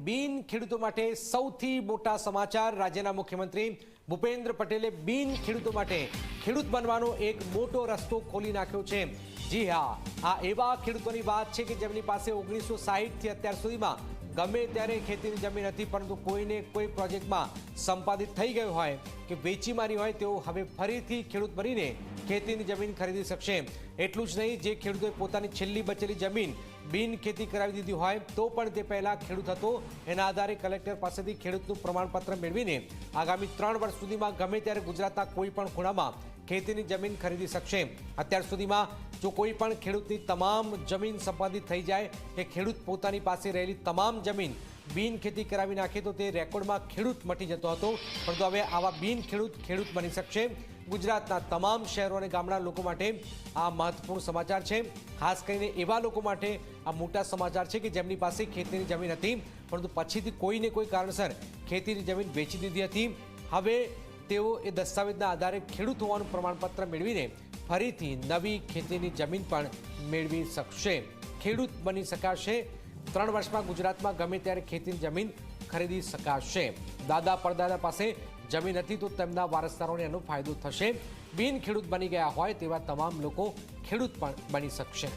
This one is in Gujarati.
બિન ખેડૂતો માટે સૌથી મોટા સમાચાર। રાજ્યના મુખ્યમંત્રી ભૂપેન્દ્ર પટેલે બિન ખેડૂતો માટે ખેડૂત બનવાનો એક મોટો રસ્તો ખોલી નાખ્યો છે। જી હા, આ એવા ખેડૂતોની વાત છે કે જેમની પાસે 1960 થી અત્યાર સુધીમાં ગમે ત્યારે ખેતીની જમીન હતી, પરંતુ કોઈને કોઈ પ્રોજેક્ટમાં સંપાદિત થઈ ગયો હોય કે વેચી મારી હોય, તેઓ હવે ફરીથી ખેડૂત બનીને ખેતીની જમીન ખરીદી શકશે। એટલું જ નહીં, જે ખેડૂતોએ પોતાની છેલ્લી બચેલી જમીન બિન ખેતી કરાવી દીધી હોય તો પણ તે પહેલા ખેડૂત હતો, એના આધારે કલેક્ટર પાસેથી ખેડૂતનું પ્રમાણપત્ર મેળવીને આગામી 3 વર્ષ સુધીમાં ગમે ત્યારે ગુજરાતના કોઈ પણ ખૂણામાં ખેતીની જમીન ખરીદી શકશે। અત્યાર સુધીમાં જો કોઈ પણ ખેડૂતની તમામ જમીન સંપાદિત થઈ જાય કે ખેડૂત પોતાની પાસે રહેલી તમામ જમીન બિન ખેતી કરાવી નાખે તો તે રેકોર્ડમાં ખેડૂત મટી જતો હતો, પરંતુ હવે આવા બિન ખેડૂત બની શકશે। ગુજરાતના તમામ શહેરો અને ગામડા લોકો માટે આ મહત્વપૂર્ણ સમાચાર છે। ખાસ કરીને એવા લોકો માટે આ મોટા સમાચાર છે કે જેમની પાસે ખેતીની જમીન હતી, પરંતુ પછીથી કોઈને કોઈ કારણસર ખેતીની જમીન વેચી દીધી હતી। હવે તેઓ એ દસ્તાવેજના આધારે ખેડૂત હોવાનું પ્રમાણપત્ર મેળવીને ફરીથી નવી ખેતીની જમીન પણ મેળવી શકશે, ખેડૂત બની શકાશે। 3 વર્ષમાં ગુજરાતમાં ગમે ત્યારે ખેતીની જમીન ખરીદી શકાશે। દાદા પરદાદા પાસે જમીન હતી તો તેમના વારસદારોને એનો ફાયદો થશે। બિન ખેડૂત બની ગયા હોય તેવા તમામ લોકો ખેડૂત પણ બની શકશે।